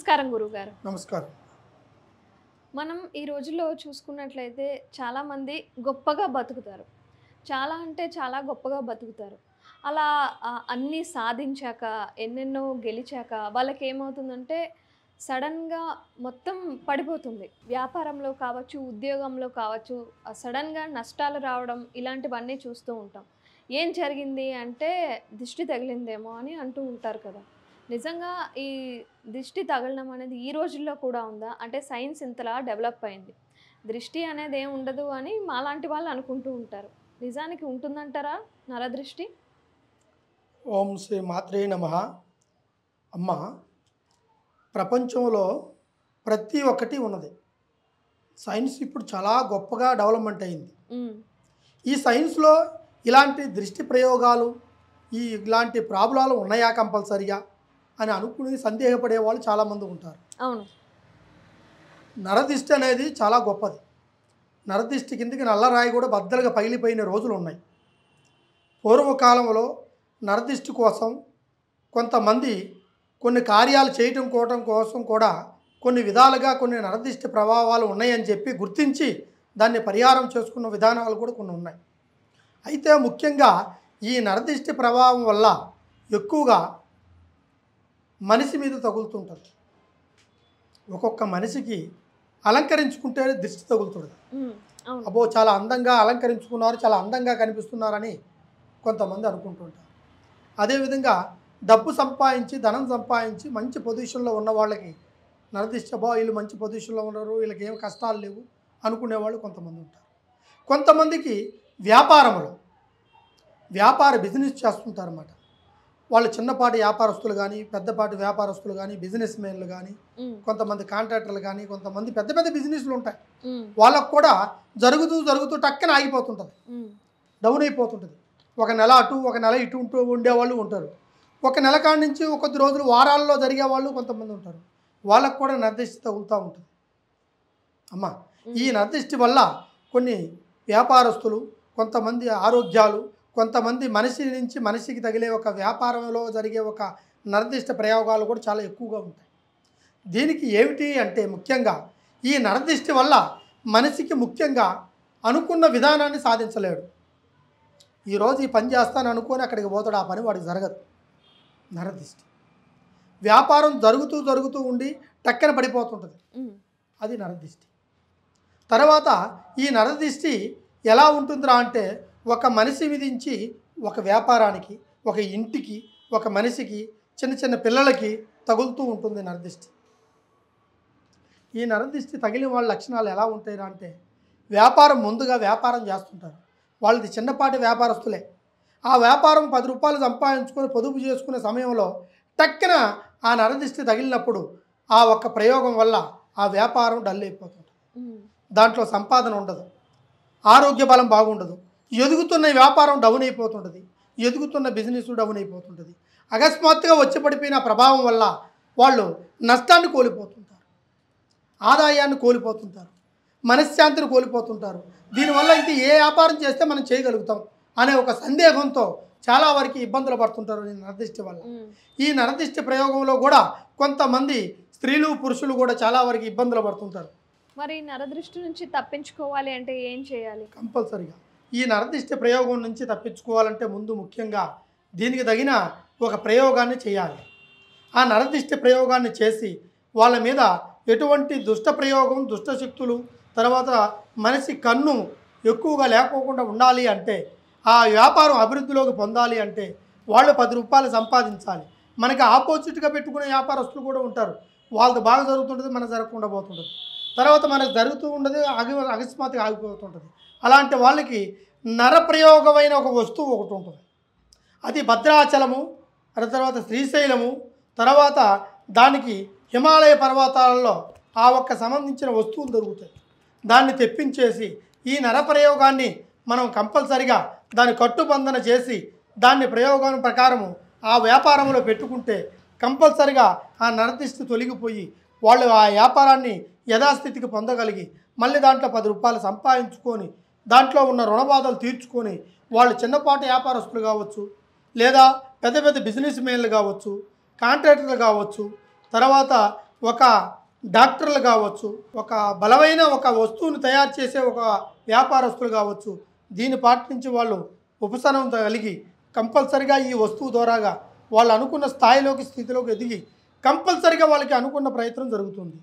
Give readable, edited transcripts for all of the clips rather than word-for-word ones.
నమస్కారం గురుగారు. నమస్కారం. మనం ఈ రోజుల్లో చూసుకున్నట్లయితే చాలామంది గొప్పగా బతుకుతారు. చాలా అంటే చాలా గొప్పగా బతుకుతారు. అలా అన్నీ సాధించాక, ఎన్నెన్నో గెలిచాక వాళ్ళకేమవుతుందంటే సడెన్‌గా మొత్తం పడిపోతుంది. వ్యాపారంలో కావచ్చు, ఉద్యోగంలో కావచ్చు, సడెన్‌గా నష్టాలు రావడం ఇలాంటివన్నీ చూస్తూ ఉంటాం. ఏం జరిగింది అంటే దిష్టి తగిలిందేమో అని అంటూ ఉంటారు కదా! నిజంగా ఈ దిష్టి తగలడం అనేది ఈ రోజుల్లో కూడా ఉందా? అంటే సైన్స్ ఇంతలా డెవలప్ అయింది. దృష్టి అనేది ఏమి ఉండదు అని మాలాంటి వాళ్ళు అనుకుంటూ ఉంటారు. నిజానికి ఉంటుందంటారా నరదృష్టి? ఓం శ్రీ మాత్రే నమః. అమ్మ, ప్రపంచంలో ప్రతి ఒక్కటి ఉన్నది. సైన్స్ ఇప్పుడు చాలా గొప్పగా డెవలప్మెంట్ అయింది. హ్మ్. ఈ సైన్స్‌లో ఇలాంటి దృష్టి ప్రయోగాలు, ఇలాంటి ప్రాబ్లాలు ఉన్నాయా కంపల్సరీగా అని అనుకుని సందేహపడే వాళ్ళు చాలామంది ఉంటారు. అవును. నరదిష్టి అనేది చాలా గొప్పది. నరదిష్టి కిందకి నల్లరాయి కూడా బద్దలుగా పగిలిపోయిన రోజులు ఉన్నాయి. పూర్వకాలంలో నరదిష్టి కోసం కొంతమంది కొన్ని కార్యాలు చేయటం కోసం కూడా కొన్ని విధాలుగా కొన్ని నరదిష్టి ప్రభావాలు ఉన్నాయని చెప్పి గుర్తించి దాన్ని పరిహారం చేసుకున్న విధానాలు కూడా కొన్ని ఉన్నాయి. అయితే ముఖ్యంగా ఈ నరదిష్టి ప్రభావం వల్ల ఎక్కువగా మనిషి మీద తగులుతుంటుంది. ఒక్కొక్క మనిషికి అలంకరించుకుంటే దిష్టి తగులుతుంది. హ్మ్. అవును. అబ్బో, చాలా అందంగా అలంకరించుకున్నారు, చాలా అందంగా కనిపిస్తున్నారని కొంతమంది అనుకుంటుంటారు. అదేవిధంగా డబ్బు సంపాదించి, ధనం సంపాదించి మంచి పొజిషన్లో ఉన్న వాళ్ళకి నరదిష్టి, అబ్బో వీళ్ళు మంచి పొజిషన్లో ఉన్నారు, వీళ్ళకి ఏం కష్టాలు లేవు అనుకునేవాళ్ళు కొంతమంది ఉంటారు. కొంతమందికి వ్యాపార బిజినెస్ చేస్తుంటారన్నమాట. వాళ్ళు చిన్నపాటి వ్యాపారస్తులు కానీ, పెద్దపాటి వ్యాపారస్తులు కానీ, బిజినెస్ మెన్లు కానీ, హ్మ్. కొంతమంది కాంట్రాక్టర్లు కానీ, కొంతమంది పెద్ద పెద్ద బిజినెస్లు ఉంటాయి. హ్మ్. వాళ్ళకు కూడా జరుగుతూ టక్కన ఆగిపోతుంటుంది, హ్మ్. డౌన్ అయిపోతుంటుంది. ఒక నెల అటు, ఒక నెల ఇటు ఉంటూ ఉండేవాళ్ళు ఉంటారు. ఒక నెల కాడి నుంచి కొద్ది రోజులు వారాల్లో జరిగే వాళ్ళు కొంతమంది ఉంటారు. వాళ్ళకు కూడా నరదిష్టి తగులుతూ ఉంటుంది. అమ్మ, ఈ నరదిష్టి వల్ల కొన్ని వ్యాపారస్తులు, కొంతమంది ఆరోగ్యాలు, కొంతమంది మనిషి నుంచి మనిషికి తగిలే ఒక వ్యాపారంలో జరిగే ఒక నరదిష్టి ప్రయోగాలు కూడా చాలా ఎక్కువగా ఉంటాయి. దీనికి ఏమిటి అంటే ముఖ్యంగా ఈ నరదిష్టి వల్ల మనిషికి ముఖ్యంగా అనుకున్న విధానాన్ని సాధించలేడు. ఈరోజు ఈ పని చేస్తాను అనుకొని అక్కడికి పోతాడు, ఆ పని వాడికి జరగదు. నరదిష్టి వ్యాపారం జరుగుతూ ఉండి టక్కన పడిపోతుంటుంది. హ్మ్. అది నరదిష్టి. తర్వాత ఈ నరదిష్టి ఎలా ఉంటుందిరా అంటే ఒక మనిషి విధించి ఒక వ్యాపారానికి, ఒక ఇంటికి, ఒక మనిషికి, చిన్న చిన్న పిల్లలకి తగులుతూ ఉంటుంది నరదిష్టి. ఈ నరదిష్టి తగిలిన వాళ్ళ లక్షణాలు ఎలా ఉంటాయిరా అంటే ముందుగా వ్యాపారం చేస్తుంటారు. వాళ్ళది చిన్నపాటి వ్యాపారస్తులే. ఆ వ్యాపారం 10 రూపాయలు సంపాదించుకొని పొదుపు చేసుకునే సమయంలో టక్కున ఆ నరదిష్టి తగిలినప్పుడు ఆ ఒక్క ప్రయోగం వల్ల ఆ వ్యాపారం డల్ అయిపోతుంది. హ్మ్. దాంట్లో సంపాదన ఉండదు, ఆరోగ్య బలం బాగుండదు, ఎదుగుతున్న వ్యాపారం డౌన్ అయిపోతుంటుంది, ఎదుగుతున్న బిజినెస్ డౌన్ అయిపోతుంటుంది. అకస్మాత్తుగా వచ్చి పడిపోయిన ప్రభావం వల్ల వాళ్ళు నష్టాన్ని కోల్పోతుంటారు, ఆదాయాన్ని కోల్పోతుంటారు, మనశ్శాంతిని కోల్పోతుంటారు. దీనివల్ల ఇంక ఏ వ్యాపారం చేస్తే మనం చేయగలుగుతాం అనే ఒక సందేహంతో చాలా వరకు ఇబ్బందులు పడుతుంటారు ఈ నరదిష్టి వల్ల. ఈ నరదిష్టి ప్రయోగంలో కూడా కొంతమంది స్త్రీలు, పురుషులు కూడా చాలా వరకు ఇబ్బందులు పడుతుంటారు. మరి నరదృష్టి నుంచి తప్పించుకోవాలి అంటే ఏం చేయాలి? కంపల్సరిగా ఈ నరదిష్టి ప్రయోగం నుంచి తప్పించుకోవాలంటే ముందు ముఖ్యంగా దీనికి తగిన ఒక ప్రయోగాన్ని చేయాలి. ఆ నరదిష్టి ప్రయోగాన్ని చేసి వాళ్ళ మీద ఎటువంటి దుష్ట ప్రయోగం, దుష్ట శక్తులు, తర్వాత మనిషి కన్ను ఎక్కువగా లేకోకుండా ఉండాలి అంటే, ఆ వ్యాపారం అభివృద్ధిలోకి పొందాలి అంటే వాళ్ళు 10 రూపాయలు సంపాదించాలి. మనకి ఆపోజిట్గా పెట్టుకునే వ్యాపారస్తులు కూడా ఉంటారు. వాళ్ళది బాగా జరుగుతుంటుంది, మనకు జరగకుండా పోతుంటుంది. తర్వాత మనకు జరుగుతూ ఉండదు, అకస్మాత్తుగా ఆగిపోతుంటుంది. అలాంటి వాళ్ళకి నరప్రయోగమైన ఒక వస్తువు ఒకటి ఉంటుంది. అది భద్రాచలము, తర్వాత శ్రీశైలము, తర్వాత దానికి హిమాలయ పర్వతాలలో ఆ ఒక్క సంబంధించిన వస్తువులు దొరుకుతాయి. దాన్ని తెప్పించేసి ఈ నరప్రయోగాన్ని మనం కంపల్సరిగా దాన్ని కట్టుబంధన చేసి దాన్ని ప్రయోగం ప్రకారము ఆ వ్యాపారంలో పెట్టుకుంటే కంపల్సరిగా ఆ నరదిష్టి తొలగిపోయి వాళ్ళు ఆ వ్యాపారాన్ని యథాస్థితికి పొందగలిగి మళ్ళీ దాంట్లో 10 రూపాయలు సంపాదించుకొని దాంట్లో ఉన్న రుణబాధలు తీర్చుకొని వాళ్ళు చిన్నపాటి వ్యాపారస్తులు కావచ్చు, లేదా పెద్ద పెద్ద బిజినెస్ మెన్లు కావచ్చు, కాంట్రాక్టర్లు కావచ్చు, తర్వాత ఒక డాక్టర్లు కావచ్చు, ఒక బలమైన ఒక వస్తువును తయారు చేసే ఒక వ్యాపారస్తులు కావచ్చు, దీని పాటి నుంచి వాళ్ళు ఉపశమనం కలిగి కంపల్సరిగా ఈ వస్తువు ద్వారాగా వాళ్ళు అనుకున్న స్థాయిలోకి స్థితిలోకి ఎదిగి కంపల్సరిగా వాళ్ళకి అనుకున్న ప్రయత్నం జరుగుతుంది.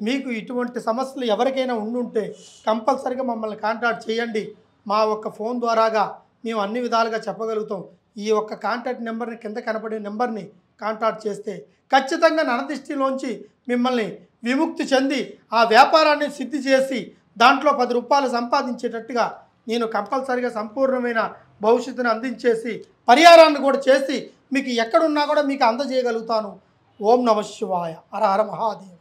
మీకు ఇటువంటి సమస్యలు ఎవరికైనా ఉండుంటే కంపల్సరిగా మమ్మల్ని కాంటాక్ట్ చేయండి. మా ఒక్క ఫోన్ ద్వారాగా మేము అన్ని విధాలుగా చెప్పగలుగుతాం. ఈ ఒక్క కాంటాక్ట్ నెంబర్ని, కింద కనపడే నెంబర్ని కాంటాక్ట్ చేస్తే ఖచ్చితంగా నరదిష్టిలోంచి మిమ్మల్ని విముక్తి చెంది ఆ వ్యాపారాన్ని సిద్ధి చేసి దాంట్లో 10 రూపాయలు సంపాదించేటట్టుగా నేను కంపల్సరిగా సంపూర్ణమైన భవిష్యత్తును అందించేసి పరిహారాన్ని కూడా చేసి మీకు ఎక్కడున్నా కూడా మీకు అందజేయగలుగుతాను. ఓం నమ శివాయ. హర హర మహాదేవ్.